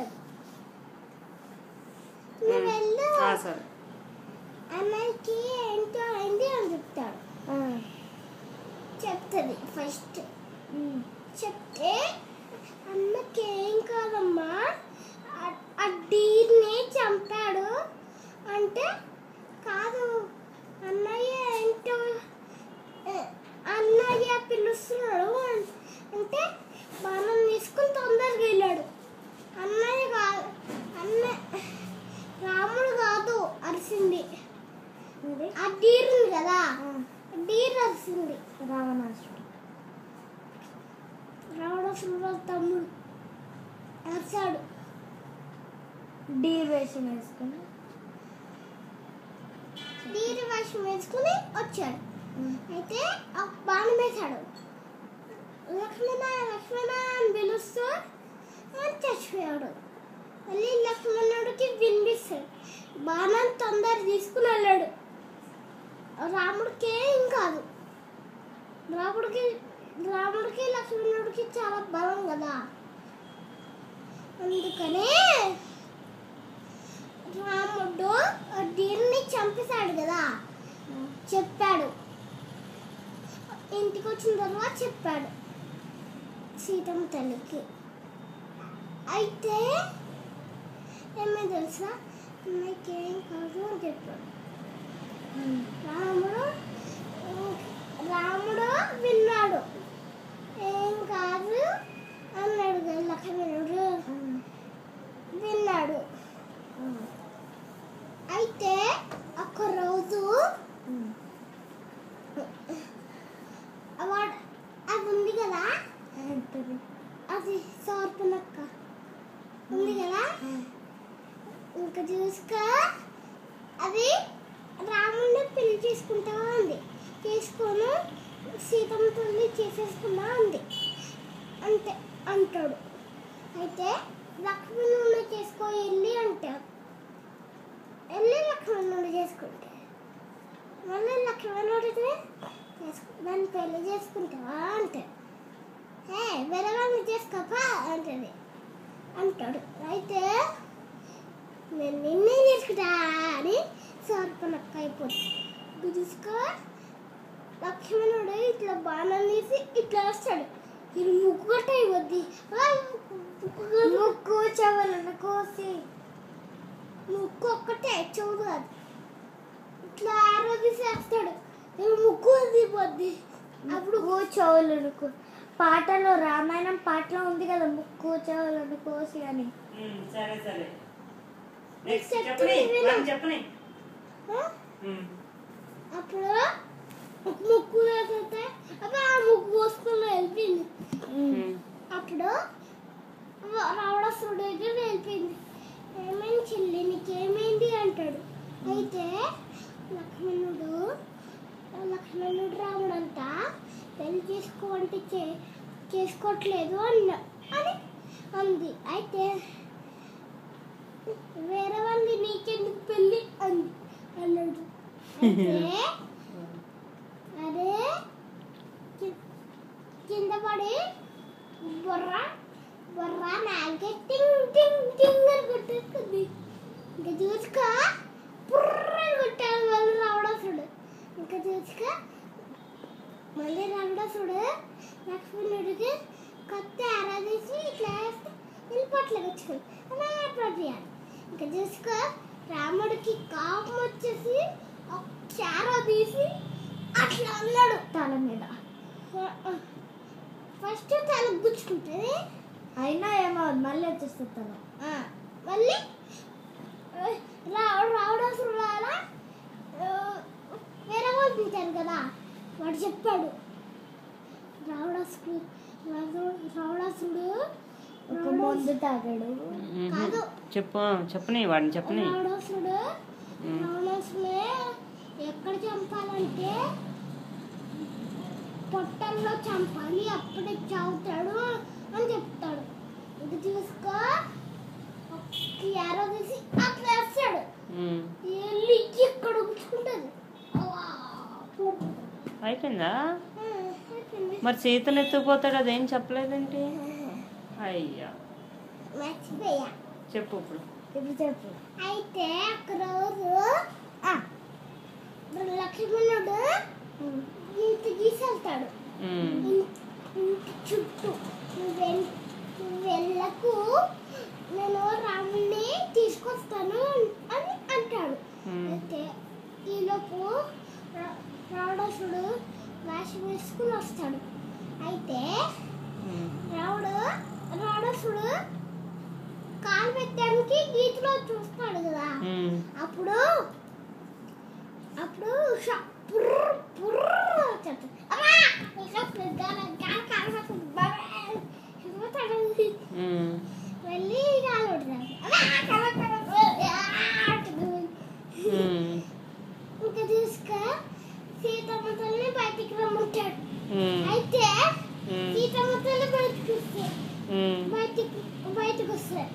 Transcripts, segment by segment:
చెప్తాడు. నువ్వు వెళ్ళు అమ్మాయికి ఏంటో అయింది అని చెప్తాడు. చెప్తుంది ఫస్ట్. చెప్తే అమ్మకి ఏం కాదమ్మా, ఆ డీర్ని చంపాడు అంటే, కాదు అన్నయ్య ఏంటో అన్నయ్య పిలుస్తున్నాడు అంటే బాణం తీసుకుని తొందరగా వెళ్ళాడు. అన్నయ్య కాదు, రాముడు కాదు అరిసింది, ఆ డీర్ ఉంది కదా, డీర్ అరిసింది. రావణాసురుడు తమ్ముడు అరిచాడు. డీర్ వేషం వేసుకుని వచ్చాడు. అయితే ఒక బాణం వేశాడు. లక్ష్మణ లక్ష్మణ అని పిలుస్తూ చచ్చిపోయాడు. మళ్ళీ లక్ష్మణుడికి వినిపిస్తాడు. బాణం తొందర తీసుకుని వెళ్ళాడు. రాముడికి ఏం కాదు. రాముడికి లక్ష్మణుడికి చాలా బలం కదా, అందుకనే రాముడు దీన్ని చంపేశాడు కదా. చెప్పాడు, ఇంటికి వచ్చిన తర్వాత చెప్పాడు సీతమ్మ తల్లికి. అయితే ఏమో తెలుసా, అమ్మాయికి ఏం కాదు అని చెప్పాడు. రాముడు విన్నాడు. ఏం కాదు అన్నాడు కదా లక్ష్మణుడు, విన్నాడు. అయితే ఒకరోజు అది ఉంది కదా, అది సోర్పనక్క ఉంది కదా, ఇంకా చూసుకో, అది రాముడిని పెళ్లి చేసుకుంటా ఉంది. చేసుకొని సీతమ్మ తల్లి చేసేసుకున్నా ఉంది అంతే అంటాడు. అయితే లక్ష్మణుడిని చేసుకో వెళ్ళి అంటాడు. వెళ్ళి లక్ష్మణుడు చేసుకుంటే మళ్ళీ లక్ష్మణుడిని దాన్ని పెళ్లి చేసుకుంటావా అంటే, వేరే వాళ్ళని చేసుకోపా అంటది అంటాడు. అయితే నేను నిన్నే చేసుకుంటా అని సర్పనక్క అయిపోతుంది. చూసుకో, లక్ష్మణుడు ఇట్లా బాణం తీసి ఇట్లా వస్తాడు. ఇది ముక్కు గట్ట అయిపోద్ది. ముక్కు చెవులను కోసి, ముక్కు ఒక్కటే చెవు కాదు, ఇట్లా ఆరో తీసేస్తాడు. ముక్కు దిగిపోద్ది. అప్పుడు చెవులను పాటలో, రామాయణం పాటలో ఉంది కదా, ముక్కు చెవులను కోసి అని. అప్పుడు ముక్కు వేస్తే అప్పుడు ఆ ముక్కు కోసుకుని వెళ్ళిపోయింది. అప్పుడు రావణాసురుడు దగ్గర వెళ్ళిపోయింది. ఏమైంది చెల్లి, నీకేమైంది అంటాడు. అయితే లక్ష్మణుడు రాముడు అంతా పెళ్లి చేసుకోవంటే చేసుకోవట్లేదు అని అంది. అయితే వేరే వాళ్ళని నీకెందుకు పెళ్ళి అన్నాడు. అదే కింద పడి బొర్ర నాకే టింగ్ టింగ్ టింగ్ అని కొట్టేస్తుంది. ఇంకా చూసుకో, పుర్ర కొట్టాడు మళ్ళీ రావణాసురుడు. ఇంకా చూసుకో, మళ్ళీ రావణాసురుడు లక్ష్మణుడికి కొత్త ఆరాధేసి ఇట్లా వేస్తే వెళ్ళిపోట్లేదు వచ్చుకొని చేయాలి. ఇంకా చూసుకో, రాముడికి కోపం వచ్చేసి ఒక చారా తీసి అట్లా అన్నాడు తల మీద. ఫస్ట్ తల గుచ్చుకుంటుంది, అయినా ఏమో మళ్ళీ వచ్చేస్తుంది తల. మళ్ళీ రావణాసురుడు వేరే వాళ్ళు తింటారు కదా, వాడు చెప్పాడు. రావణాసురుడు ఒక మందు తాగాడు. కాదు, చెప్పని వాడిని చెప్పని. రావణాసురుడు ఎక్కడ చంపాలంటే పొట్టల్లో చంపాలి, అప్పుడే చావుతాడు అని చెప్తాడు. ఇది చూసుకో, యారో తీసి అట్లా వేస్తాడు. వెళ్ళి ఇక్కడ ఉంచుకుంటుంది. అయిపోయిందా? మరి సీతను ఎత్తుకుపోతాడు, అదేం చెప్పలేదేంటి? అయ్యా మర్చిపోయా. చెప్పు ఇప్పుడు. ఇప్పుడు చెప్పు. అయితే ఒక రోజు లక్ష్మణుడు ఇంటి గీసెళ్తాడు. ఇంటి చుట్టూ వెళ్ళకు, నేను రాముడిని తీసుకొస్తాను అని అంటాడు. అయితే ఈలోపు రావణాసుడు వేషం వేసుకుని వస్తాడు. అయితే రావణాసుడు కాలు పెట్టడానికి గీతలో చూస్తాడు కదా. అప్పుడు వెళ్ళి ఇంకా తీసుక సీతమ్మ తల్లి బయటికి రమ్మంటాడు. అయితే సీతమ్మ తల్లి బయటకు వస్తాడు.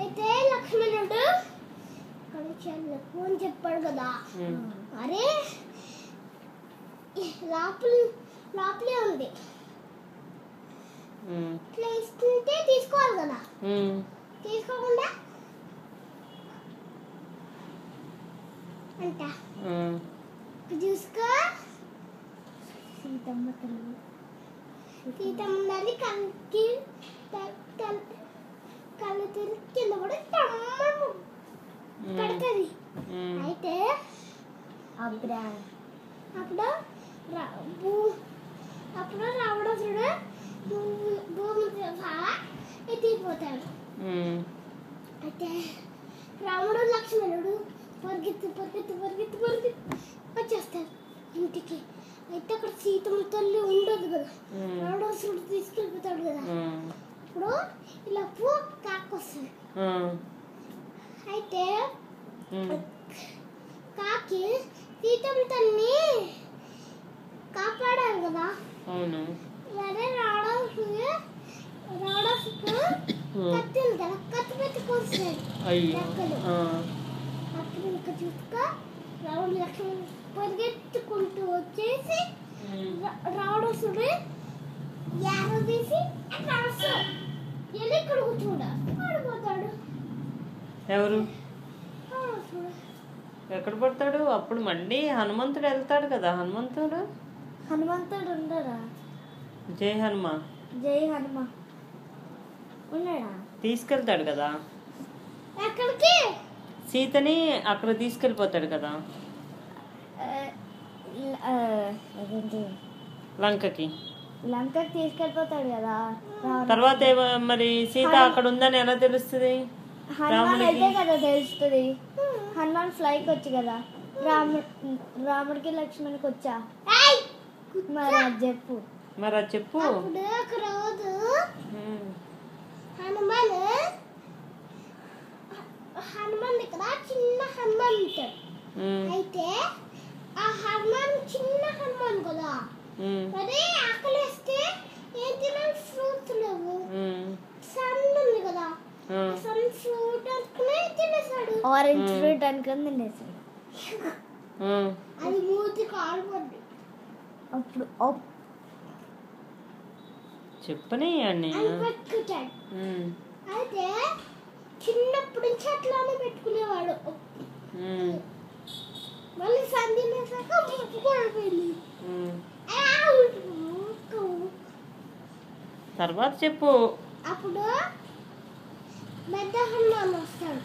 అయితే లక్ష్మణుడు అని చెప్పాడు కదా. అరే లోపలే ఉంది, ఇట్లా ఇస్తుంటే తీసుకోవాలి కదా. తీసుకోకుండా అంట చూసుకో. సీతమ్మ తల్లి కళ్ళు తిరిగి కింద కూడా పడుతుంది. అయితే అప్పుడు రావణాసుడు భూమి ఎత్తిపోతాడు. అయితే రాముడు లక్ష్మణుడు పరిగెత్తి వచ్చేస్తారు ఇంటికి. అయితే అక్కడ సీతమ్మ తల్లి ఉండదు కదా, రావణాసుడు తీసుకెళ్ళిపోతాడు కదా. ఇప్పుడు ఇలా కాకొస్తుంది. అయితే కాకి సీతమ్మ తల్లిని కాపాడారు కదా. అదే రావణాసుడు కత్తి ఉంది కదా, కత్తి పెట్టుకొస్తాడు. కత్తి చూసుకో. రావణ లక్ష్మణుడు పరిగెత్తుకుంటూ వచ్చేసి రావణాసుడు యారో తీసి ఇక్కడ కూర్చోడా పడిపోతాడు. ఎవరు ఎక్కడ పడతాడు? అప్పుడు మళ్ళీ హనుమంతుడు వెళ్తాడు కదా. హనుమంతుడు ఉండరా? జై హనుమ ఉన్నాడా? తీసుకెళ్తాడు కదా ఎక్కడికి? సీతని అక్కడ తీసుకెళ్ళిపోతాడు కదా, లంకకి తీసుకెళ్ళిపోతాడు కదా. తర్వాత మరి సీత అక్కడ ఉందని ఎలా తెలుస్తుంది? హనుమాన్ అయితే కదా తెలుస్తుంది. హనుమాన్ ఫ్లైకి వచ్చి కదా. రాముడికి లక్ష్మణ్కి వచ్చా. మరి అది చెప్పు. ఒక రోజు హనుమాన్ ఇక్కడ చిన్న హనుమాన్ ఉంటాడు. అయితే ఆ హనుమాన్ చిన్న హనుమాన్ కదా. మరి ఆకలిస్తే ఏం తినాలి? ఫ్రూట్స్ లేవు. సన్ ఉంది కదా, సన్ ఫ్రూట్ అనుకుని తినేసాడు. ఆరెంజ్ ఫ్రూట్ అనుకుని తినేసాడు. అది మూతి కాలు పడ్డి. అప్పుడు చెప్పని పెట్టుకుంటాడు. అయితే చిన్నప్పటి నుంచి అట్లానే పెట్టుకునేవాడు. మళ్ళీ సంధి వేసాక ముక్కు పడిపోయింది. తర్వాత చెప్పు. అప్పుడు పెద్ద హనుమాన్ వస్తాడు.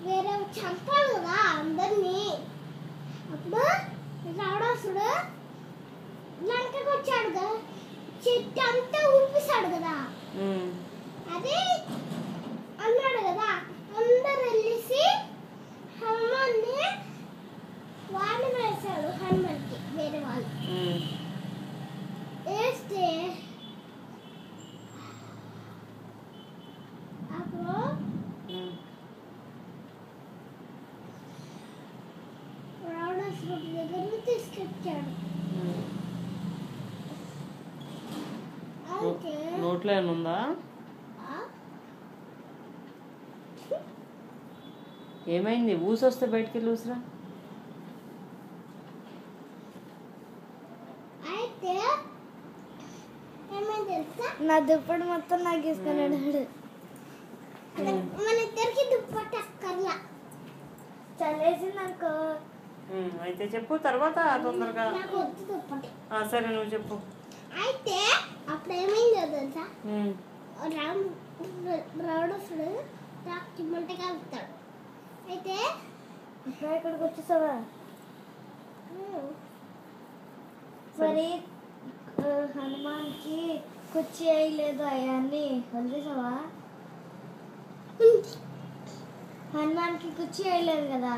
వేరే చంపాలి కదా అందరినీ. అప్పుడు రావణాసుడు లంకకు వచ్చాడు కదా, చెట్టు అంతా ఊపిస్తాడు కదా. అదే అన్నాడు కదా, అందరు వెళ్ళేసి హనుమాన్ని వాళ్ళు వేశాడు. హనుమాన్కి వేరే వాళ్ళు వేస్తే అప్పుడు రావణాసుడు దగ్గర తీసుకొచ్చాడు. నోట్లో ఏమైనా ఉందా? ఏమైంది? ఊసొస్తే బయటికి వెళ్ళి ఊసరా. అయితే ఏమైంది తెలుసా? నా దుప్పటి మొత్తం నాకు తీసుకున్నాడు. మన ఇద్దరికి దుప్పటి అక్కర్లా. చల్లేసింది అనుకో. అయితే చెప్పు తర్వాత తొందరగా. నాకు వద్దు దుప్పటి. సరే నువ్వు చెప్పు. అయితే అప్పుడు ఏమైందో తెలుసా, రావణుడు రాకి మంట కలుపుతాడు. అయితే ఇంకా ఇక్కడికి వచ్చేసావా? మరి హనుమాన్కి కుర్చీ వేయలేదు అవన్నీ వదిలేసావా? హనుమాన్కి కుర్చీ వేయలేదు కదా.